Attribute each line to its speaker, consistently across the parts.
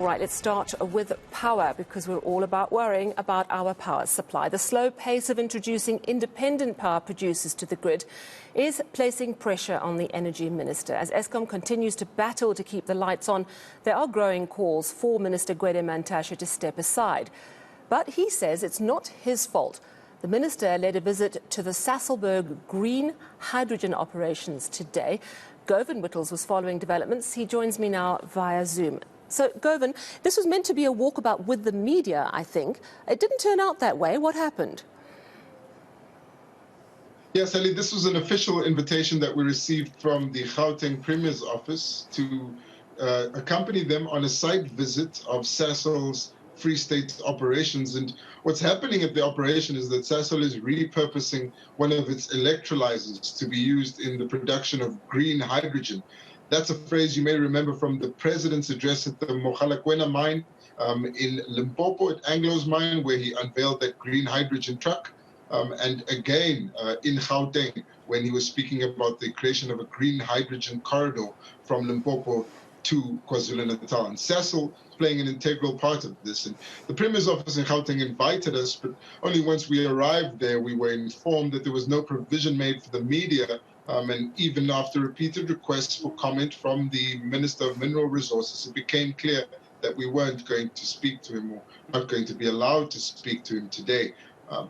Speaker 1: All right, let's start with power, because we're all about worrying about our power supply. The slow pace of introducing independent power producers to the grid is placing pressure on the energy minister. As Eskom continues to battle to keep the lights on, there are growing calls for Minister Govan Mantashe to step aside. But he says it's not his fault. The minister led a visit to the Sasolburg green hydrogen operations today. Govan Whittles was following developments. He joins me now via Zoom. So, Govan, this was meant to be a walkabout with the media, I think. It didn't turn out that way. What happened?
Speaker 2: Yes, Ali, this was an official invitation that we received from the Gauteng Premier's office to accompany them on a site visit of Sasol's Free State operations. And what's happening at the operation is that Sasol is repurposing one of its electrolyzers to be used in the production of green hydrogen. That's a phrase you may remember from the president's address at the Mogalakwena mine in Limpopo, at Anglo's mine, where he unveiled that green hydrogen truck. And again, in Gauteng, when he was speaking about the creation of a green hydrogen corridor from Limpopo to KwaZulu-Natal. And Sasol is playing an integral part of this. And the Premier's office in Gauteng invited us, but only once we arrived there, we were informed that there was no provision made for the media. And even after repeated requests for comment from the Minister of Mineral Resources, it became clear that we weren't going to speak to him, or not going to be allowed to speak to him today.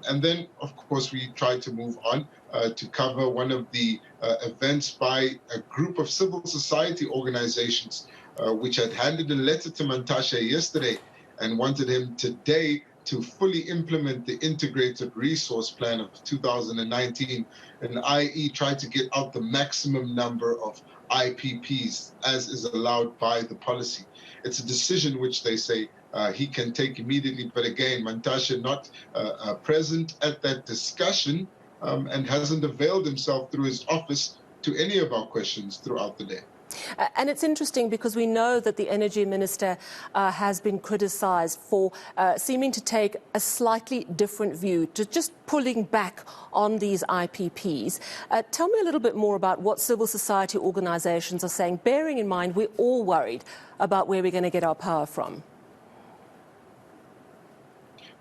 Speaker 2: And then, of course, we tried to move on to cover one of the events by a group of civil society organizations, which had handed a letter to Mantashe yesterday and wanted him today to fully implement the integrated resource plan of 2019, and i.e. try to get out the maximum number of IPPs as is allowed by the policy. It's a decision which they say he can take immediately, but again, Mantashe not present at that discussion and hasn't availed himself through his office to any of our questions throughout the day.
Speaker 1: And it's interesting because we know that the energy minister has been criticised for seeming to take a slightly different view, to just pulling back on these IPPs. Tell me a little bit more about what civil society organisations are saying, bearing in mind we're all worried about where we're going to get our power from.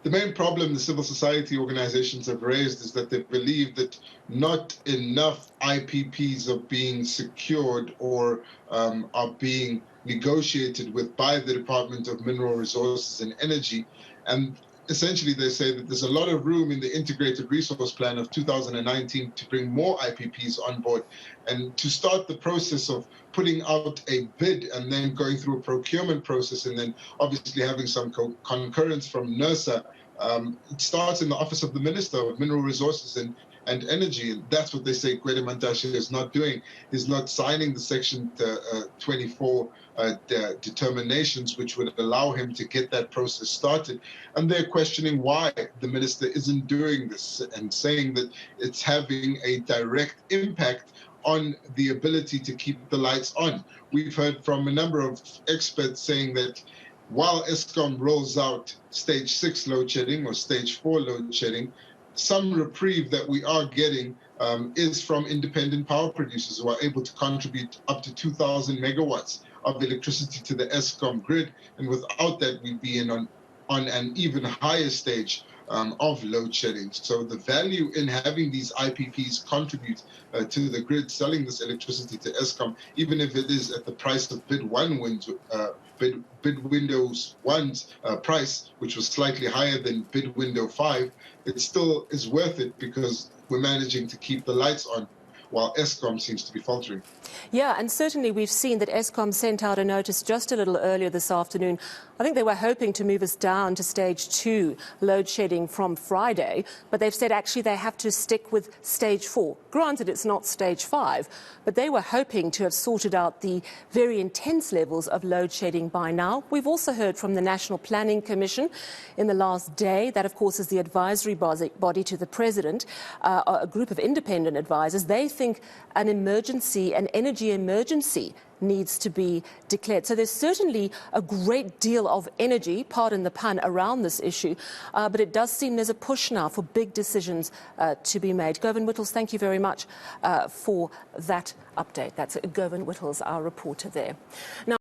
Speaker 2: The main problem the civil society organizations have raised is that they believe that not enough IPPs are being secured or are being negotiated with by the Department of Mineral Resources and Energy. And essentially they say that there's a lot of room in the integrated resource plan of 2019 to bring more IPPs on board and to start the process of putting out a bid and then going through a procurement process and then obviously having some concurrence from NERSA. It starts in the office of the Minister of Mineral Resources and Energy, and that's what they say Govan Mantashe is not doing. He's not signing the Section 24 determinations, which would allow him to get that process started. And they're questioning why the minister isn't doing this and saying that it's having a direct impact on the ability to keep the lights on. We've heard from a number of experts saying that while Eskom rolls out stage 6 load shedding or stage 4 load shedding, some reprieve that we are getting is from independent power producers who are able to contribute up to 2,000 megawatts of electricity to the Eskom grid. And without that, we'd be on an even higher stage of load shedding. So the value in having these IPPs contribute to the grid, selling this electricity to Eskom, even if it is at the price of bid windows 1's price, which was slightly higher than bid window 5, it still is worth it because we're managing to keep the lights on while Eskom seems to be faltering.
Speaker 1: Yeah, and certainly we've seen that Eskom sent out a notice just a little earlier this afternoon. I think they were hoping to move us down to stage 2 load shedding from Friday, but they've said actually they have to stick with stage 4. Granted, it's not stage 5, but they were hoping to have sorted out the very intense levels of load shedding by now. We've also heard from the National Planning Commission in the last day, that of course is the advisory body to the president, a group of independent advisors. They think an energy emergency needs to be declared. So there's certainly a great deal of energy, pardon the pun, around this issue, but it does seem there's a push now for big decisions to be made. Govan Whittles, thank you very much for that update. That's Govan Whittles, our reporter there. Now,